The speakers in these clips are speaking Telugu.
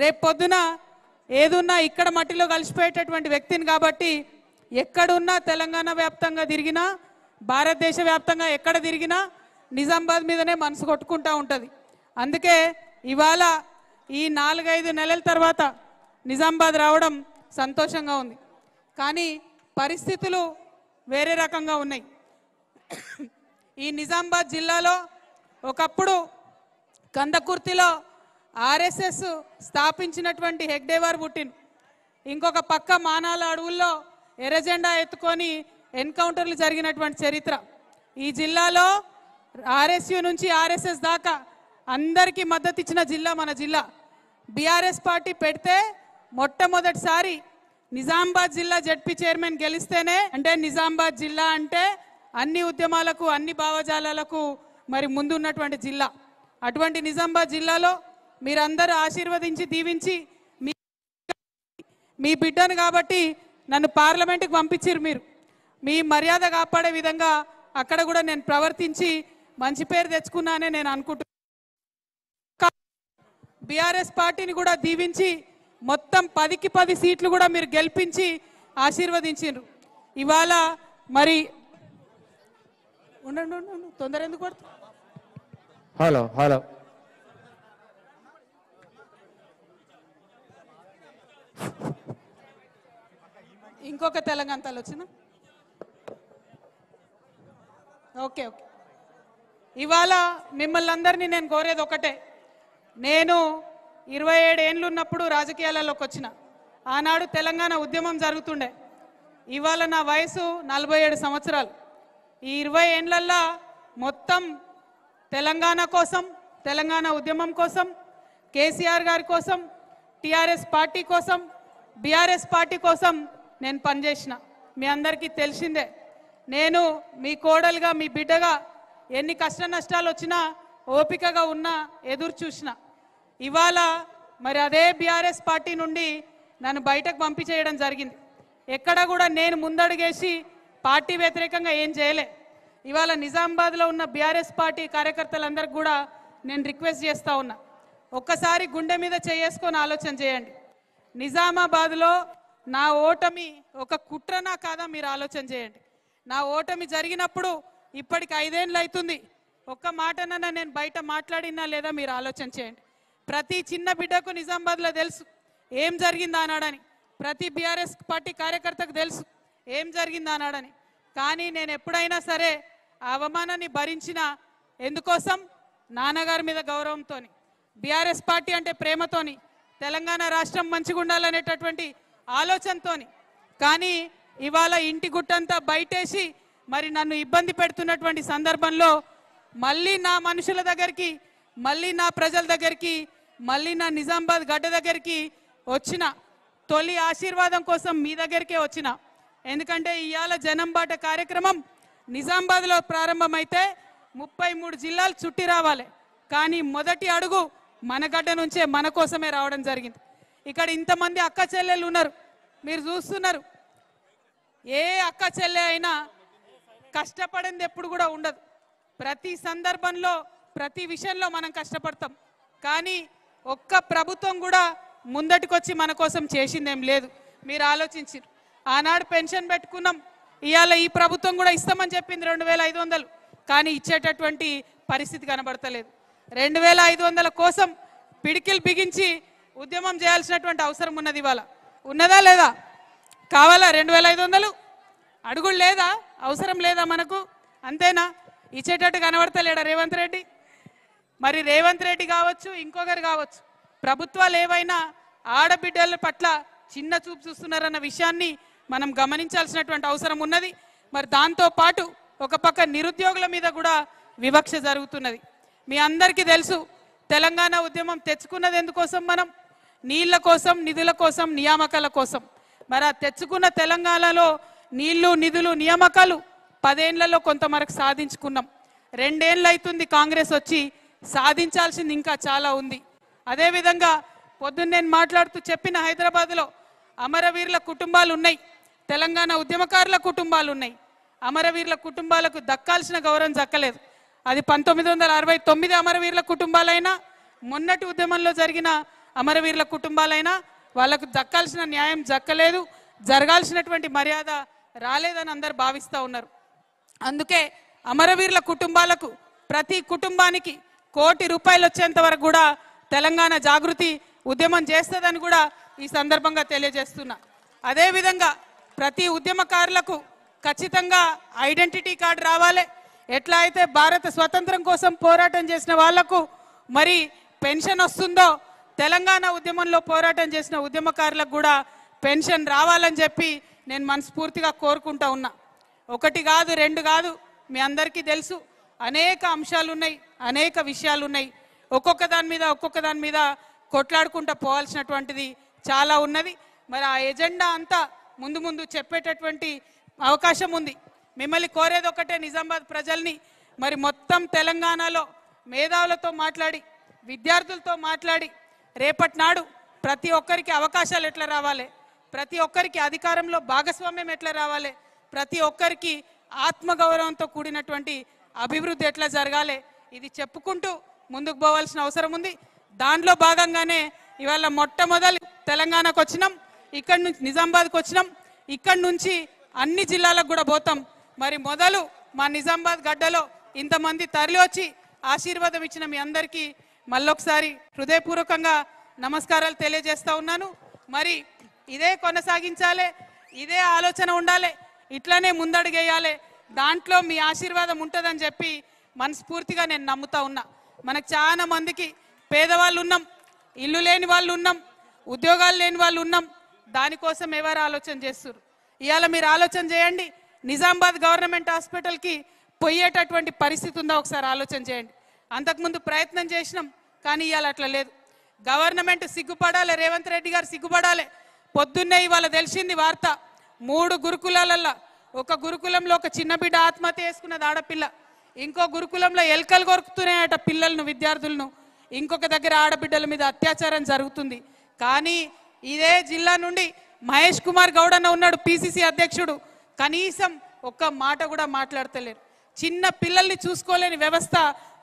రేపు పొద్దున ఏదున్నా ఇక్కడ మట్టిలో కలిసిపోయేటటువంటి వ్యక్తిని కాబట్టి ఎక్కడున్నా తెలంగాణ వ్యాప్తంగా తిరిగినా భారతదేశ వ్యాప్తంగా ఎక్కడ తిరిగినా నిజామాబాద్ మీదనే మనసు కొట్టుకుంటూ ఉంటుంది. అందుకే ఇవాళ ఈ 4-5 నెలల తర్వాత నిజామాబాద్ రావడం సంతోషంగా ఉంది. కానీ పరిస్థితులు వేరే రకంగా ఉన్నాయి. ఈ నిజామాబాద్ జిల్లాలో ఒకప్పుడు కందకుర్తిలో ఆర్ఎస్ఎస్ స్థాపించినటువంటి హెగ్డేవార్ పుట్టిన, ఇంకొక పక్క మానాల అడవుల్లో ఎర్రజెండా ఎత్తుకొని ఎన్కౌంటర్లు జరిగినటువంటి చరిత్ర. ఈ జిల్లాలో ఆర్ఎస్యు నుంచి ఆర్ఎస్ఎస్ దాకా అందరికీ మద్దతు ఇచ్చిన జిల్లా మన జిల్లా. బీఆర్ఎస్ పార్టీ పెడితే మొట్టమొదటిసారి నిజామాబాద్ జిల్లా జడ్పీ చైర్మన్ గెలిస్తేనే, అంటే నిజామాబాద్ జిల్లా అంటే అన్ని ఉద్యమాలకు అన్ని భావజాలాలకు మరి ముందున్నటువంటి జిల్లా. అటువంటి నిజామాబాద్ జిల్లాలో మీరందరూ ఆశీర్వదించి దీవించి మీ బిడ్డను కాబట్టి నన్ను పార్లమెంటుకు పంపించారు. మీరు మీ మర్యాద కాపాడే విధంగా అక్కడ కూడా నేను ప్రవర్తించి మంచి పేరు తెచ్చుకున్నానే నేను అనుకుంటున్నాను. బీఆర్ఎస్ పార్టీని కూడా దీవించి మొత్తం 10కి 10 సీట్లు కూడా మీరు గెలిపించి ఆశీర్వదించారు. ఇవాళ మరి ఉండండి తొందర ఎందుకు పడుతుంది. హలో హలో ఇంకొక తెలంగాణ తల్లి వచ్చిన ఓకే ఓకే. ఇవాళ మిమ్మల్ని అందరినీ నేను కోరేది ఒకటే. నేను 27 ఏళ్ళు ఉన్నప్పుడు రాజకీయాలలోకి వచ్చిన. ఆనాడు తెలంగాణ ఉద్యమం జరుగుతుండే. ఇవాళ నా వయసు 47 సంవత్సరాలు. ఈ 20 ఏళ్ళల్లో మొత్తం తెలంగాణ కోసం, తెలంగాణ ఉద్యమం కోసం, కేసీఆర్ గారి కోసం, టీఆర్ఎస్ పార్టీ కోసం, బీఆర్ఎస్ పార్టీ కోసం నేను పనిచేసిన. మీ అందరికీ తెలిసిందే. నేను మీ కోడలుగా, మీ బిడ్డగా ఎన్ని కష్ట నష్టాలు వచ్చినా ఓపికగా ఉన్నా, ఎదురు చూసిన. ఇవాళ మరి అదే బీఆర్ఎస్ పార్టీ నుండి నన్ను బయటకు పంపించేయడం జరిగింది. ఎక్కడ కూడా నేను ముందడుగేసి పార్టీ వ్యతిరేకంగా ఏం చేయలే. ఇవాళ నిజామాబాద్లో ఉన్న బీఆర్ఎస్ పార్టీ కార్యకర్తలందరికీ కూడా నేను రిక్వెస్ట్ చేస్తూ ఉన్నా, ఒక్కసారి గుండె మీద చేసుకొని ఆలోచన చేయండి. నిజామాబాద్లో నా ఓటమి ఒక కుట్రనా కాదా మీరు ఆలోచన చేయండి. నా ఓటమి జరిగినప్పుడు ఇప్పటికి 5 ఏళ్ళు అవుతుంది. ఒక్క మాటనన్నా నేను బయట మాట్లాడినా లేదా మీరు ఆలోచన చేయండి. ప్రతి చిన్న బిడ్డకు నిజామాబాద్లో తెలుసు ఏం జరిగింది ఆనాడని. ప్రతి బీఆర్ఎస్ పార్టీ కార్యకర్తకు తెలుసు ఏం జరిగింది ఆనాడని. కానీ నేను ఎప్పుడైనా సరే ఆ అవమానాన్ని భరించిన ఎందుకోసం? నాన్నగారి మీద గౌరవంతో, బీఆర్ఎస్ పార్టీ అంటే ప్రేమతోని, తెలంగాణ రాష్ట్రం మంచిగా ఉండాలనేటటువంటి ఆలోచనతో. కానీ ఇవాళ ఇంటి గుట్టంతా బయటేసి మరి నన్ను ఇబ్బంది పెడుతున్నటువంటి సందర్భంలో మళ్ళీ నా మనుషుల దగ్గరికి, మళ్ళీ నా ప్రజల దగ్గరికి, మళ్ళీ నా నిజామాబాద్ గడ్డ దగ్గరికి వచ్చిన. తొలి ఆశీర్వాదం కోసం మీ దగ్గరికే వచ్చిన. ఎందుకంటే ఇవాళ జనం బాట కార్యక్రమం నిజామాబాద్లో ప్రారంభమైతే 33 జిల్లాలు చుట్టి రావాలి. కానీ మొదటి అడుగు మన గడ్డ నుంచే మన కోసమే రావడం జరిగింది. ఇక్కడ ఇంతమంది అక్క చెల్లెలు ఉన్నారు, మీరు చూస్తున్నారు. ఏ అక్క చెల్లె అయినా కష్టపడింది ఎప్పుడు కూడా ఉండదు. ప్రతి సందర్భంలో, ప్రతి విషయంలో మనం కష్టపడతాం. కానీ ఒక్క ప్రభుత్వం కూడా ముందటికొచ్చి మన కోసం చేసిందేం లేదు. మీరు ఆలోచించి ఆనాడు పెన్షన్ పెట్టుకున్నాం. ఇవాళ ఈ ప్రభుత్వం కూడా ఇస్తామని చెప్పింది 2500. కానీ ఇచ్చేటటువంటి పరిస్థితి కనబడతలేదు. 2500 కోసం పిడికిలు బిగించి ఉద్యమం చేయాల్సినటువంటి అవసరం ఉన్నది. ఇవాళ ఉన్నదా లేదా? కావాలా 2500? అడుగులు లేదా? అవసరం లేదా మనకు? అంతేనా? ఇచ్చేటట్టు కనబడతలేడా రేవంత్ రెడ్డి? మరి రేవంత్ రెడ్డి కావచ్చు, ఇంకొకరు కావచ్చు, ప్రభుత్వాలు ఏవైనా ఆడబిడ్డల పట్ల చిన్న చూపు చూస్తున్నారన్న విషయాన్ని మనం గమనించాల్సినటువంటి అవసరం ఉన్నది. మరి దాంతోపాటు ఒక పక్క నిరుద్యోగుల మీద కూడా వివక్ష జరుగుతున్నది. మీ అందరికీ తెలుసు తెలంగాణ ఉద్యమం తెచ్చుకున్నది ఎందుకోసం? మనం నీళ్ల కోసం, నిధుల కోసం, నియామకాల కోసం. మరి ఆ తెచ్చుకున్న తెలంగాణలో నీళ్లు, నిధులు, నియామకాలు 10 ఏళ్లలో కొంతవరకు సాధించుకున్నాం. 2 ఏళ్ళు అవుతుంది కాంగ్రెస్ వచ్చి, సాధించాల్సింది ఇంకా చాలా ఉంది. అదేవిధంగా పొద్దున్న నేను మాట్లాడుతూ చెప్పిన హైదరాబాద్లో అమరవీరుల కుటుంబాలు ఉన్నాయి, తెలంగాణ ఉద్యమకారుల కుటుంబాలు ఉన్నాయి. అమరవీరుల కుటుంబాలకు దక్కాల్సిన గౌరవం దక్కలేదు. అది 1969 అమరవీరుల కుటుంబాలైనా, మొన్నటి ఉద్యమంలో జరిగిన అమరవీరుల కుటుంబాలైనా వాళ్ళకు దక్కాల్సిన న్యాయం దక్కలేదు, జరగాల్సినటువంటి మర్యాద రాలేదని అందరు భావిస్తూ ఉన్నారు. అందుకే అమరవీరుల కుటుంబాలకు ప్రతి కుటుంబానికి ₹1,00,00,000 వచ్చేంత వరకు కూడా తెలంగాణ జాగృతి ఉద్యమం చేస్తుందని కూడా ఈ సందర్భంగా తెలియజేస్తున్నా. అదేవిధంగా ప్రతి ఉద్యమకారులకు ఖచ్చితంగా ఐడెంటిటీ కార్డు రావాలి. ఎట్లా అయితే భారత స్వతంత్రం కోసం పోరాటం చేసిన వాళ్లకు మరి పెన్షన్ వస్తుందో తెలంగాణ ఉద్యమంలో పోరాటం చేసిన ఉద్యమకారులకు కూడా పెన్షన్ రావాలని చెప్పి నేను మనస్ఫూర్తిగా కోరుకుంటా ఉన్నా. ఒకటి కాదు, రెండు కాదు, మీ అందరికీ తెలుసు అనేక అంశాలు ఉన్నాయి, అనేక విషయాలు ఉన్నాయి. ఒక్కొక్క దాని మీద కొట్లాడుకుంటూ పోవాల్సినటువంటిది చాలా ఉన్నది. మరి ఆ ఎజెండా అంతా ముందు చెప్పేటటువంటి అవకాశం ఉంది. మిమ్మల్ని కోరేది ఒకటే, నిజామాబాద్ ప్రజల్ని మరి మొత్తం తెలంగాణలో మేధావులతో మాట్లాడి, విద్యార్థులతో మాట్లాడి, రేపటి నాడు ప్రతి ఒక్కరికి అవకాశాలు ఎట్లా రావాలి, ప్రతి ఒక్కరికి అధికారంలో భాగస్వామ్యం ఎట్లా రావాలి, ప్రతి ఒక్కరికి ఆత్మగౌరవంతో కూడినటువంటి అభివృద్ధి ఎట్లా జరగాలి, ఇది చెప్పుకుంటూ ముందుకు పోవాల్సిన అవసరం ఉంది. దాంట్లో భాగంగానే ఇవాళ మొట్టమొదలు తెలంగాణకు వచ్చినాం, ఇక్కడి నుంచి నిజామాబాద్కి వచ్చినాం, ఇక్కడి నుంచి అన్ని జిల్లాలకు కూడా పోతాం. మరి మొదలు మా నిజామాబాద్ గడ్డలో ఇంతమంది తరలి వచ్చి ఆశీర్వాదం ఇచ్చిన మీ అందరికీ మళ్ళొకసారి హృదయపూర్వకంగా నమస్కారాలు తెలియజేస్తా ఉన్నాను. మరి ఇదే కొనసాగించాలి, ఇదే ఆలోచన ఉండాలి, ఇట్లనే ముందడుగేయాలి. దాంట్లో మీ ఆశీర్వాదం ఉంటుందని చెప్పి మనస్ఫూర్తిగా నేను నమ్ముతా ఉన్నా. మనకు చాలా మందికి పేదవాళ్ళు ఉన్నాం, ఇల్లు లేని వాళ్ళు ఉన్నాం, ఉద్యోగాలు లేని వాళ్ళు ఉన్నాం. దానికోసం ఎవరు ఆలోచన చేస్తారు? ఇవాళ మీరు ఆలోచన చేయండి, నిజామాబాద్ గవర్నమెంట్ హాస్పిటల్కి పోయేటటువంటి పరిస్థితి ఉందా ఒకసారి ఆలోచన చేయండి. అంతకుముందు ప్రయత్నం చేసినాం, కానీ ఇవాళ అట్లా లేదు. గవర్నమెంట్ సిగ్గుపడాలి, రేవంత్ రెడ్డి గారు సిగ్గుపడాలి. పొద్దున్నే ఇవాళ తెలిసింది వార్త, 3 గురుకులాలల్లో ఒక గురుకులంలో ఒక చిన్న బిడ్డ ఆత్మహత్య చేసుకున్నది ఆడపిల్ల, ఇంకో గురుకులంలో ఎలుకలు కొరుకుతున్నాయట పిల్లలను, విద్యార్థులను, ఇంకొక దగ్గర ఆడబిడ్డల మీద అత్యాచారం జరుగుతుంది. కానీ ఇదే జిల్లా నుండి మహేష్ కుమార్ గౌడ్ అన్న ఉన్నాడు, పిసిసి అధ్యక్షుడు, కనీసం ఒక్క మాట కూడా మాట్లాడతలేరు. చిన్న పిల్లల్ని చూసుకోలేని వ్యవస్థ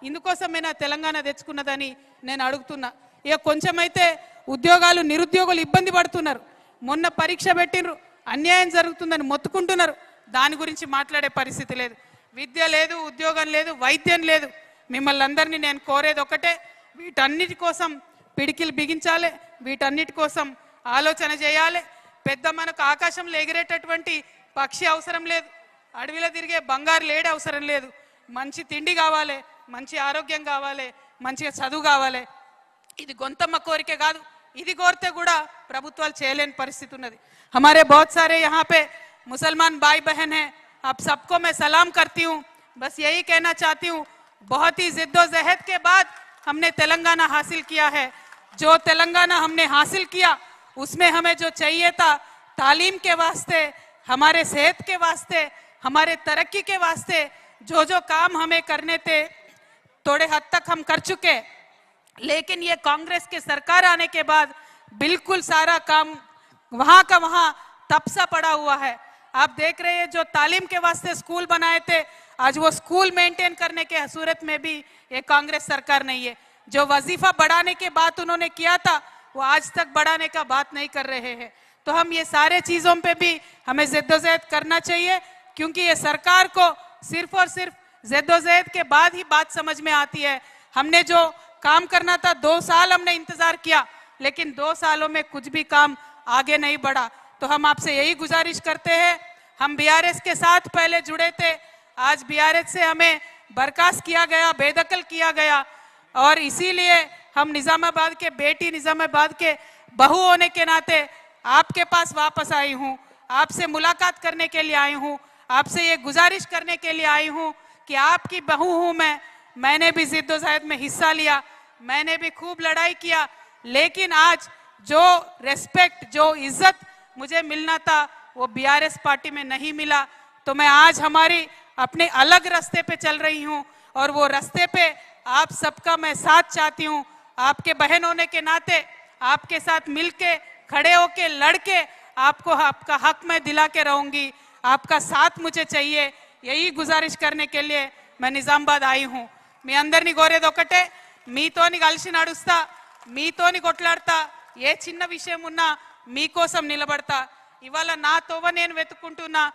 ఇందుకోసమైనా తెలంగాణ తెచ్చుకున్నదని నేను అడుగుతున్నా. ఇక కొంచెమైతే ఉద్యోగాలు, నిరుద్యోగులు ఇబ్బంది పడుతున్నారు. మొన్న పరీక్ష పెట్టినరు, అన్యాయం జరుగుతుందని మొత్తుకుంటున్నారు. దాని గురించి మాట్లాడే పరిస్థితి లేదు. విద్య లేదు, ఉద్యోగం లేదు, వైద్యం లేదు. మిమ్మల్ని అందరినీ నేను కోరేది ఒకటే, వీటన్నిటి కోసం పిడికిలు బిగించాలి, వీటన్నిటి కోసం ఆలోచన చేయాలి. పెద్ద మనకు ఆకాశంలో ఎగిరేటటువంటి పక్షి అవసరం లేదు, అడవిలో తిరిగే బంగారు లేడి అవసరం లేదు. మంచి తిండి కావాలి, మంచి ఆరోగ్యం కావాలి, మంచిగా చదువు కావాలి. ఇది గొంతమ్మ కోరికే కాదు, ఇది కోరితే కూడా ప్రభుత్వాలు చేయలేని పరిస్థితి ఉన్నది. हमारे बहुत सारे यहाँ पे मुसलमान भाई बहन हैं, आप सबको मैं सलाम करती हूँ. बस यही कहना चाहती हूँ, बहुत ही जिद्दोजहद के बाद हमने तेलंगाना हासिल किया है. जो तेलंगाना हमने हासिल किया उसमें हमें जो चाहिए था, तालीम के वास्ते, हमारे सेहत के वास्ते, हमारे तरक्की के वास्ते जो काम हमें करने थे थोड़े हद तक हम कर चुके. लेकिन ये कांग्रेस के सरकार आने के बाद बिल्कुल सारा काम वहां का वहां तपसा पड़ा हुआ है. आप देख रहे हैं, जो तालीम के वास्ते स्कूल बनाए थे, आज वो स्कूल मेंटेन करने के सूरत में भी ये कांग्रेस सरकार नहीं है. जो वजीफा बढ़ाने की बात उन्होंने किया था, वो आज तक बढ़ाने का बात नहीं कर रहे हैं. तो हम ये सारे चीजों पे भी हमें जद्दोजहद करना चाहिए, क्योंकि ये सरकार को सिर्फ और सिर्फ जद्दोजहद के बाद ही बात समझ में आती है. हमने जो काम करना था 2 साल हमने इंतजार किया, लेकिन 2 सालों में कुछ भी काम आगे नहीं बढ़ा. तो हम आपसे यही गुजारिश करते हैं, हम बीआरएस के साथ पहले जुड़े थे, आज बीआरएस से हमें बर्खास्त किया गया, बेदखल किया गया, और इसीलिए हम निजामाबाद के बेटी, निजामाबाद के बहू होने के नाते आपके पास वापस आई हूँ, आपसे मुलाकात करने के लिए आई हूँ, आपसे ये गुजारिश करने के लिए आई हूँ कि आपकी बहू हूँ मैंने भी जिद्दोजहद में हिस्सा लिया, मैंने भी खूब लड़ाई किया, लेकिन आज जो रेस्पेक्ट, जो इज्जत मुझे मिलना था वो बीआरएस पार्टी में नहीं मिला. तो मैं आज हमारी अपने अलग रास्ते पे चल रही हूँ, और वो रास्ते पे आप सबका मैं साथ चाहती हूँ. आपके बहन होने के नाते आपके साथ मिलके, खड़े होके, लड़के आपको आपका हक मैं दिला के रहूंगी. आपका साथ मुझे चाहिए. यही गुजारिश करने के लिए मैं निजामाबाद आई हूँ. మీ అందరినీ కోరేది ఒకటే, మీతోని కలిసి నడుస్తా, మీతోని కొట్లాడతా, ఏ చిన్న విషయం ఉన్నా మీకోసం నిలబడతా. ఇవాళ నా తోవ నేను వెతుక్కుంటున్నా,